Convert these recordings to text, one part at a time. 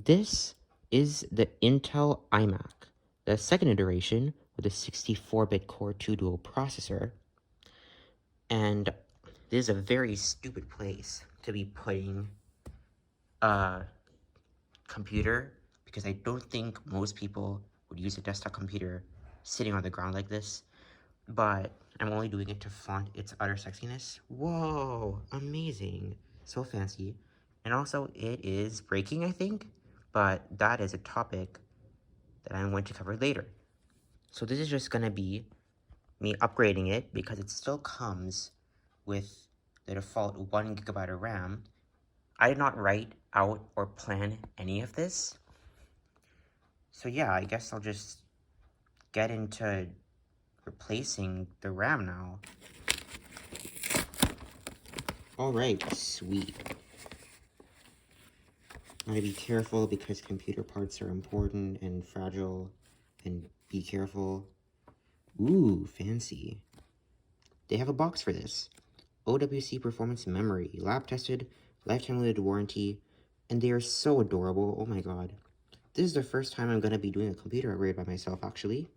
This is the Intel iMac, the second iteration with a 64-bit Core 2 dual processor. And this is a very stupid place to be putting a computer, because I don't think most people would use a desktop computer sitting on the ground like this. But I'm only doing it to flaunt its utter sexiness. Whoa, amazing. So fancy. And also, it is breaking, I think. But that is a topic that I'm going to cover later. So this is just going to be me upgrading it because it still comes with the default 1 GB of RAM. I did not write out or plan any of this. So yeah, I guess I'll just get into replacing the RAM now. Alright, sweet. I'm gonna be careful because computer parts are important and fragile, and be careful. Ooh, fancy. They have a box for this. OWC performance memory, lab tested, lifetime limited warranty, and they are so adorable. Oh my god. This is the first time I'm gonna be doing a computer upgrade by myself, actually.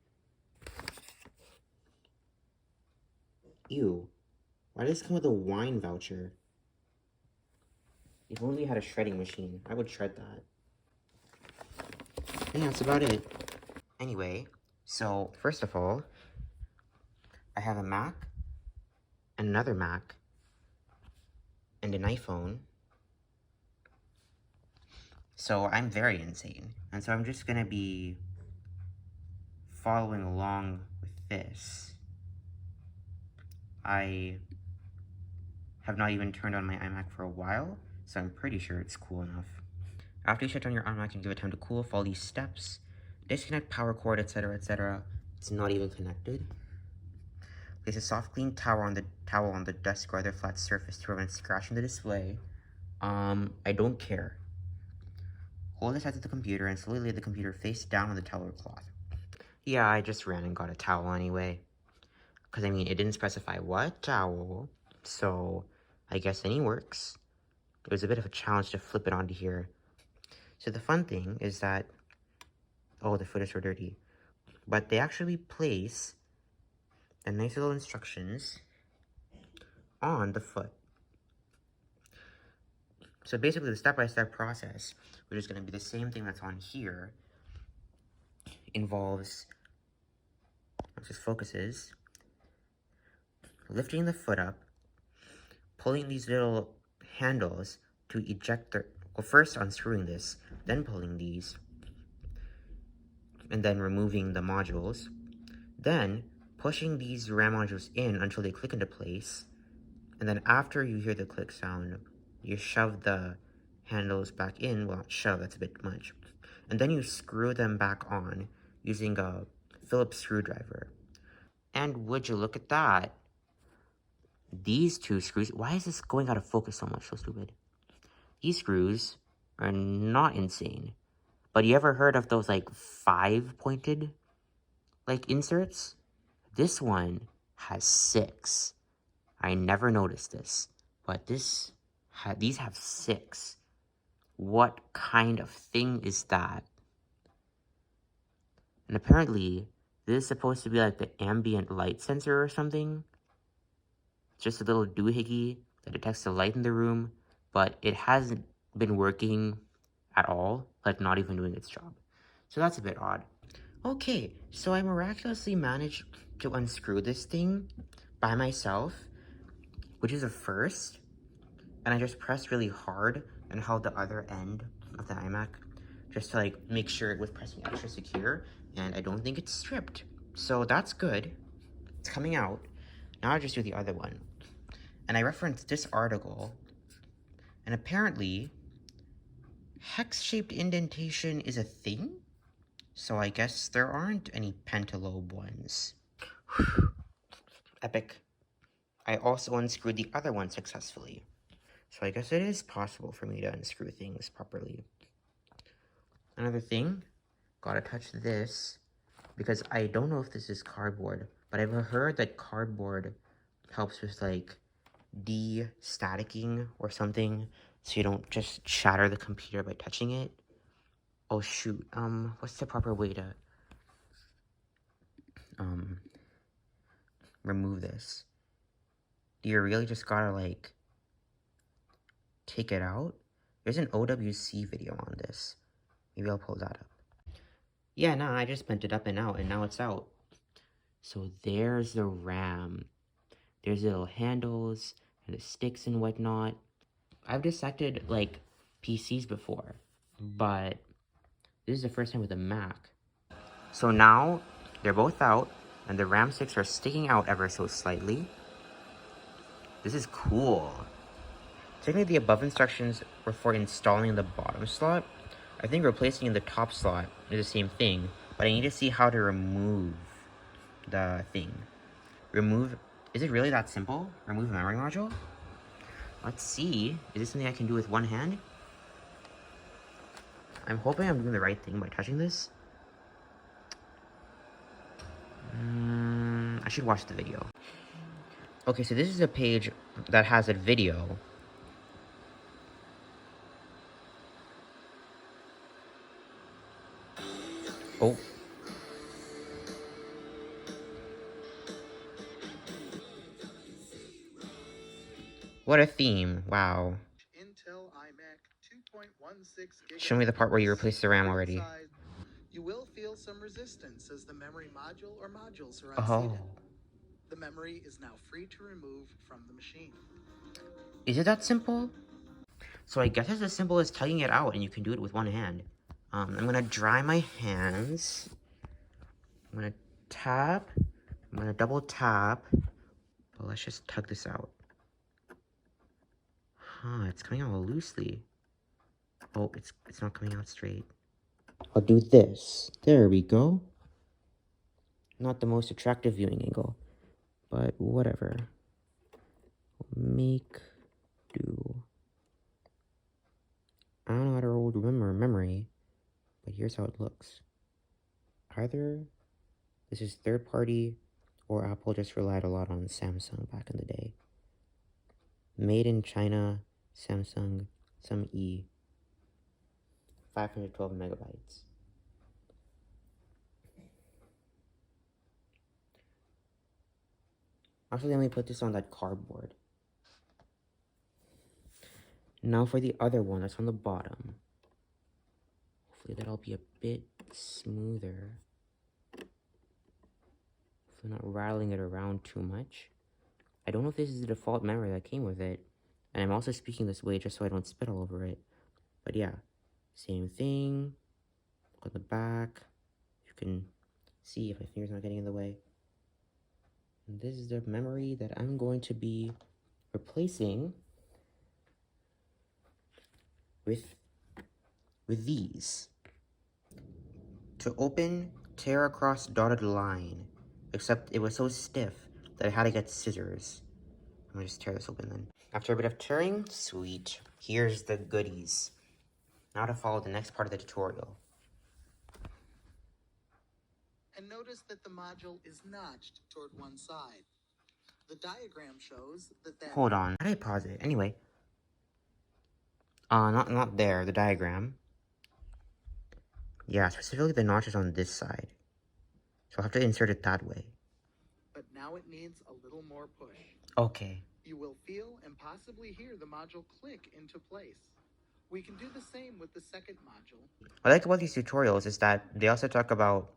Ew. Why does this come with a wine voucher? If only I had a shredding machine, I would shred that. And that's about it. Anyway, so first of all, I have a Mac, another Mac, and an iPhone. So I'm very insane. And so I'm just gonna be following along with this. I have not even turned on my iMac for a while, so I'm pretty sure it's cool enough. After you shut down your iMac and give it time to cool, follow these steps. Disconnect power cord, etc., etc. It's not even connected. Place a soft, clean towel on the desk or other flat surface to prevent scratching the display. I don't care. Hold the side of the computer and slowly lay the computer face down on the towel or cloth. Yeah, I just ran and got a towel anyway. Because, I mean, it didn't specify what towel, so I guess any works. It was a bit of a challenge to flip it onto here. So the fun thing is that, oh, the foot is so dirty. But they actually place the nice little instructions on the foot. So basically the step-by-step process, which is going to be the same thing that's on here, involves, let's just focuses, lifting the foot up, pulling these little handles to eject the, well, first unscrewing this, then pulling these, and then removing the modules, then pushing these RAM modules in until they click into place, and then after you hear the click sound, you shove the handles back in. Well, not shove, that's a bit much. And then you screw them back on using a Phillips screwdriver. And would you look at that? These two screws, why is this going out of focus so much? So stupid. These screws are not insane. But you ever heard of those like 5-pointed like inserts? This one has 6. I never noticed this, but these have 6. What kind of thing is that? And apparently, this is supposed to be like the ambient light sensor or something. It's just a little doohickey that detects the light in the room, but it hasn't been working at all, like not even doing its job. So that's a bit odd. Okay, so I miraculously managed to unscrew this thing by myself, which is a first, and I just pressed really hard and held the other end of the iMac just to like make sure it was pressing extra secure, and I don't think it's stripped. So that's good. It's coming out. Now I just do the other one. And I referenced this article, and apparently hex-shaped indentation is a thing? So I guess there aren't any pentalobe ones. Epic. I also unscrewed the other one successfully. So I guess it is possible for me to unscrew things properly. Another thing, gotta touch this, because I don't know if this is cardboard, but I've heard that cardboard helps with like de-staticking or something, so you don't just shatter the computer by touching it. Oh shoot, what's the proper way to, remove this? Do you really just gotta, like, take it out? There's an OWC video on this. Maybe I'll pull that up. Yeah, no, I just bent it up and out, and now it's out. So there's the RAM. There's the little handles, and the sticks and whatnot. I've dissected, like, PCs before, but this is the first time with a Mac. So now, they're both out, and the RAM sticks are sticking out ever so slightly. This is cool. Technically, the above instructions were for installing the bottom slot. I think replacing the top slot is the same thing, but I need to see how to remove the thing. Remove, is it really that simple? Remove the memory module? Let's see, is this something I can do with one hand? I'm hoping I'm doing the right thing by touching this. I should watch the video. Okay, so this is a page that has a video. Oh. What a theme, wow. Intel iMac 2.16 Show me the part where you replaced the RAM already. You will feel some resistance as the memory module or modules are Oh. unseated. The memory is now free to remove from the machine. Is it that simple? So I guess it's as simple as tugging it out, and you can do it with one hand. I'm gonna dry my hands. I'm gonna tap. I'm gonna double tap. But let's just tug this out. Huh, it's coming out loosely. Oh, it's not coming out straight. I'll do this. There we go. Not the most attractive viewing angle, but whatever. Make do. I don't know how to remember memory, but here's how it looks. Either this is third party, or Apple just relied a lot on Samsung back in the day. Made in China, Samsung, some E. 512 megabytes. Actually, let me put this on that cardboard. Now for the other one that's on the bottom. Hopefully that'll be a bit smoother. Hopefully not rattling it around too much. I don't know if this is the default memory that came with it. And I'm also speaking this way just so I don't spit all over it. But yeah, same thing. Look at the back. You can see if my finger's not getting in the way. And this is the memory that I'm going to be replacing with these. To open, tear across dotted line. Except it was so stiff that I had to get scissors. I'm gonna just tear this open then. After a bit of tearing, sweet. Here's the goodies. Now to follow the next part of the tutorial. And notice that the module is notched toward one side. The diagram shows that Hold on. How did I pause it? Anyway. Not there, the diagram. Yeah, specifically the notch is on this side. So I'll have to insert it that way. But now it needs a little more push. Okay. You will feel and possibly hear the module click into place. We can do the same with the second module. What I like about these tutorials is that they also talk about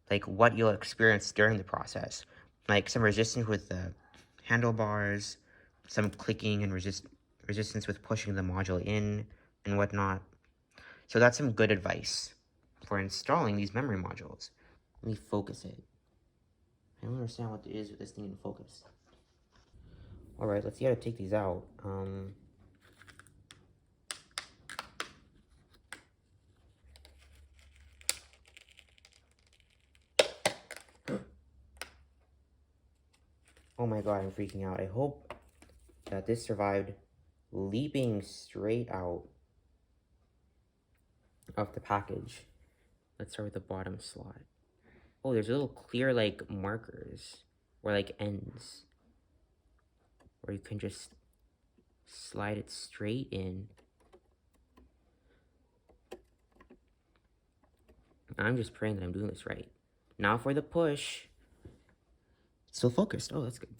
like what you'll experience during the process. Like some resistance with the handlebars, some clicking and resistance with pushing the module in and whatnot. So that's some good advice for installing these memory modules. Let me focus it. I don't understand what it is with this thing in focus. Alright, let's see how to take these out. Oh my god, I'm freaking out. I hope that this survived leaping straight out of the package. Let's start with the bottom slot. Oh, there's little clear, like, markers. Or, like, ends. Where you can just slide it straight in. I'm just praying that I'm doing this right. Now for the push. It's still focused. Oh, that's good.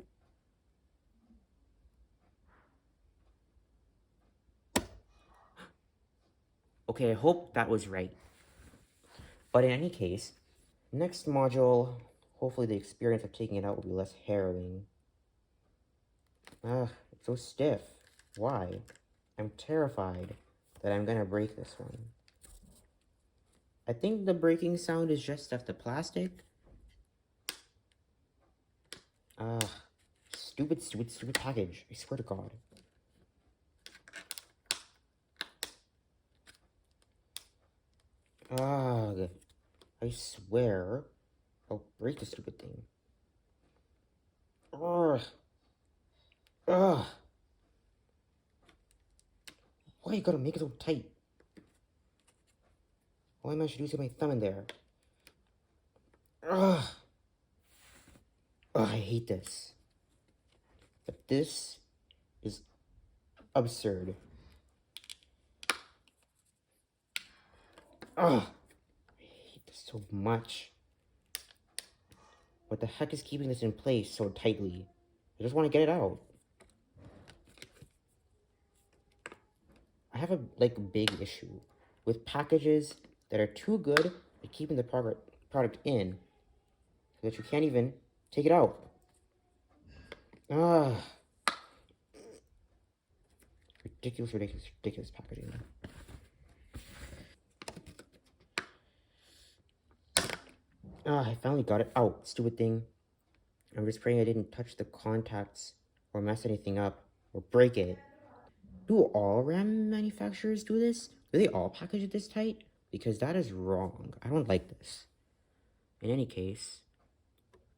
Okay, I hope that was right. But in any case, next module, hopefully the experience of taking it out will be less harrowing. Ugh, it's so stiff. Why? I'm terrified that I'm gonna break this one. I think the breaking sound is just of the plastic. Ugh, stupid, stupid, stupid package. I swear to God. Ugh, I swear I'll break the stupid thing. Ugh. Ugh. Why you gotta make it so tight? Why am I introducing my thumb in there? Ugh. Ugh, I hate this. But this is absurd. Ugh. I hate this so much. What the heck is keeping this in place so tightly? I just want to get it out. I have a big issue with packages that are too good at keeping the product in so that you can't even take it out. Ah, ridiculous, ridiculous, ridiculous packaging. Ah, I finally got it out, stupid thing. I'm just praying I didn't touch the contacts or mess anything up or break it. Do all RAM manufacturers do this? Do they all package it this tight? Because that is wrong. I don't like this. In any case,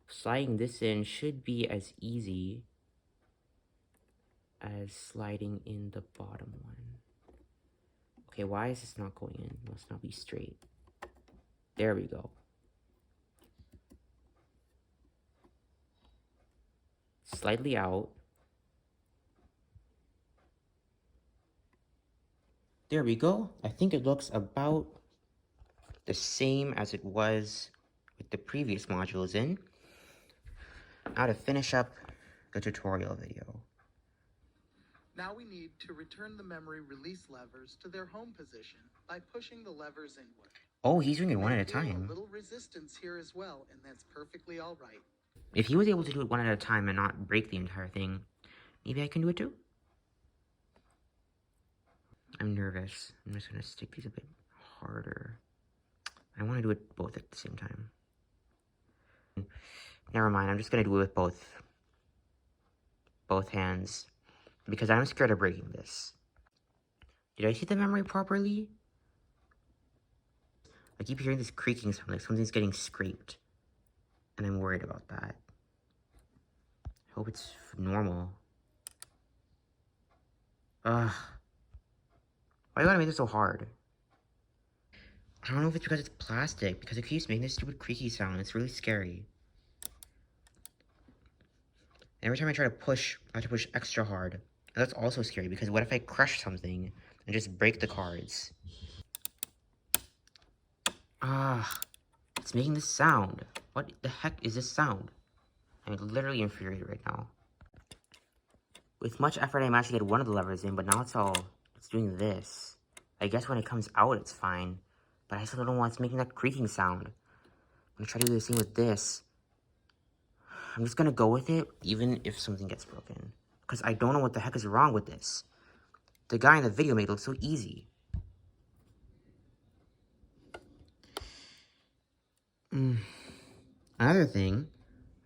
sliding this in should be as easy as sliding in the bottom one. Okay, why is this not going in? It must not be straight. There we go. Slightly out. There we go. I think it looks about the same as it was with the previous modules in. Now to finish up the tutorial video. Now we need to return the memory release levers to their home position by pushing the levers inward. Oh, he's doing it one at a Feel time. a little resistance here as well, and that's perfectly all right. If he was able to do it one at a time and not break the entire thing, maybe I can do it too. I'm nervous. I'm just gonna stick these a bit harder. I want to do it both at the same time. Never mind, I'm just gonna do it with both hands because I'm scared of breaking this. Did I see the memory properly? I keep hearing this creaking sound, like something's getting scraped. And I'm worried about that. I hope it's normal. Ugh. Why do you gotta make this so hard? I don't know if it's because it's plastic, because it keeps making this stupid creaky sound. It's really scary. Every time I try to push, I have to push extra hard. And that's also scary, because what if I crush something and just break the cards? Ah, it's making this sound. What the heck is this sound? I'm literally infuriated right now. With much effort, I managed to get one of the levers in, but now it's doing this. I guess when it comes out, it's fine. But I still don't know why it's making that creaking sound. I'm gonna try to do the same with this. I'm just gonna go with it, even if something gets broken. Because I don't know what the heck is wrong with this. The guy in the video made it look so easy. Another thing,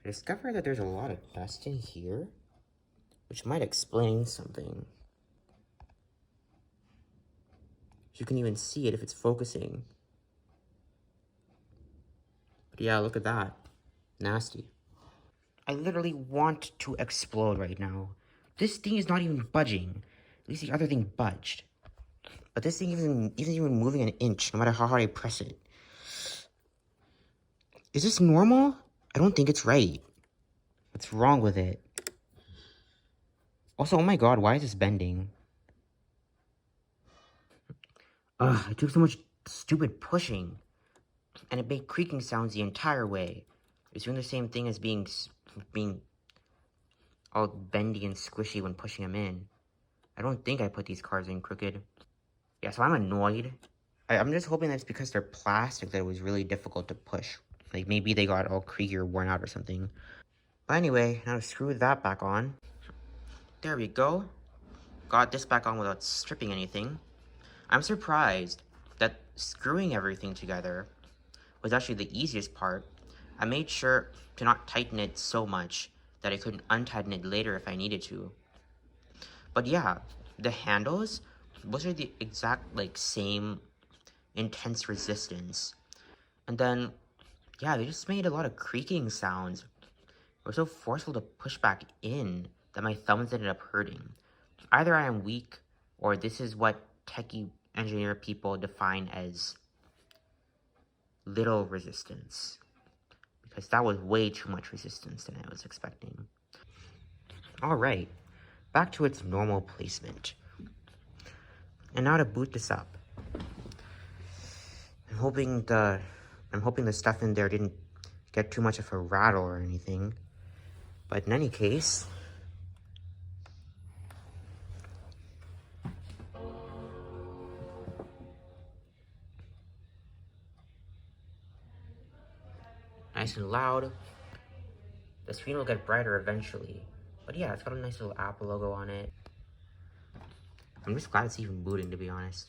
I discovered that there's a lot of dust in here, which might explain something. You can even see it if it's focusing. But yeah, look at that. Nasty. I literally want to explode right now. This thing is not even budging. At least the other thing budged. But this thing isn't even moving an inch, no matter how hard I press it. Is this normal? I don't think it's right. What's wrong with it? Also, oh my god, why is this bending? Ugh, I took so much stupid pushing. and it made creaking sounds the entire way. It was doing the same thing as being all bendy and squishy when pushing them in. I don't think I put these cards in crooked. Yeah, so I'm annoyed. I'm just hoping that's because they're plastic that it was really difficult to push. Like, maybe they got all creaky or worn out or something. But anyway, now to screw that back on. There we go. Got this back on without stripping anything. I'm surprised that screwing everything together was actually the easiest part. I made sure to not tighten it so much that I couldn't untighten it later if I needed to. But yeah, the handles, those are the exact, like, same intense resistance. And then, yeah, they just made a lot of creaking sounds. It was so forceful to push back in that my thumbs ended up hurting. Either I am weak, or this is what techie engineer people define as little resistance. Because that was way too much resistance than I was expecting. Alright, back to its normal placement. And now to boot this up. I'm hoping the stuff in there didn't get too much of a rattle or anything. But in any case, nice and loud. The screen will get brighter eventually. But yeah, it's got a nice little Apple logo on it. I'm just glad it's even booting, to be honest.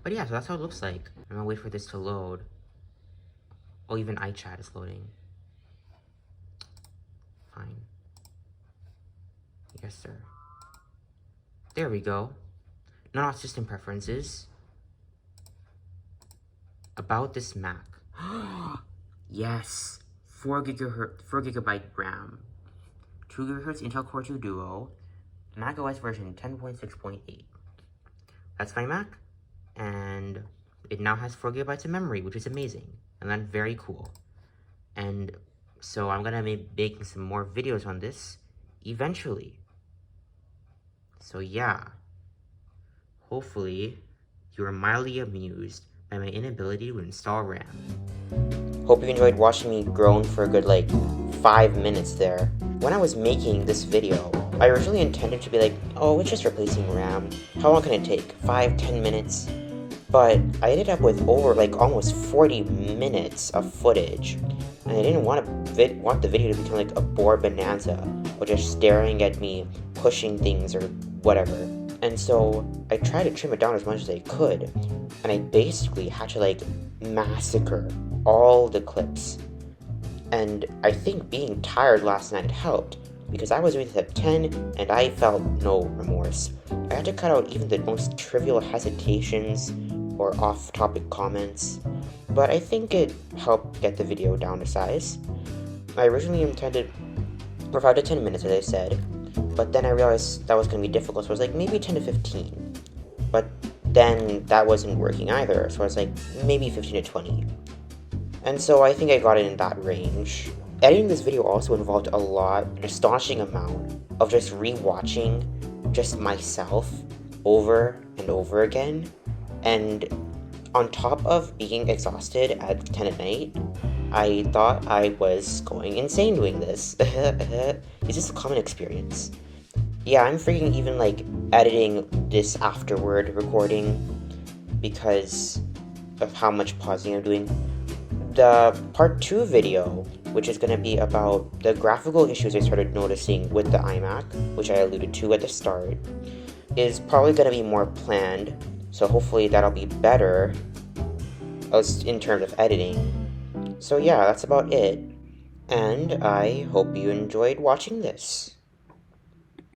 But yeah, so that's how it looks like. I'm gonna wait for this to load. Oh, even iChat is loading. Fine. Yes, sir. There we go. Not system preferences. About this Mac. Yes. 4 gigabyte RAM. 2 GHz Intel Core 2 Duo. Mac OS version 10.6.8. That's my Mac. And it now has 4 gigabytes of memory, which is amazing. And that's very cool. And so I'm gonna be making some more videos on this eventually. So yeah. Hopefully, you are mildly amused by my inability to install RAM. Hope you enjoyed watching me groan for a good, 5 minutes there. When I was making this video, I originally intended to be like, oh, it's just replacing RAM. How long can it take? 5-10 minutes? But I ended up with over, almost 40 minutes of footage. And I didn't want the video to become a bore bonanza, or just staring at me pushing things or whatever. And so I tried to trim it down as much as I could, and I basically had to massacre all the clips. And I think being tired last night helped, because I was doing this at 10 and I felt no remorse. I had to cut out even the most trivial hesitations or off-topic comments, but I think it helped get the video down to size. I originally intended for 5 to 10 minutes, as I said, but then I realized that was going to be difficult, so I was maybe 10 to 15. But then that wasn't working either, so I was maybe 15 to 20. And so I think I got it in that range. Editing this video also involved an astonishing amount of just rewatching just myself over and over again. And on top of being exhausted at 10 at night, I thought I was going insane doing this. It's just a common experience. Yeah, I'm freaking even editing this afterward recording because of how much pausing I'm doing. The part 2 video, which is going to be about the graphical issues I started noticing with the iMac, which I alluded to at the start, is probably going to be more planned, so hopefully that'll be better in terms of editing. So yeah, that's about it, and I hope you enjoyed watching this.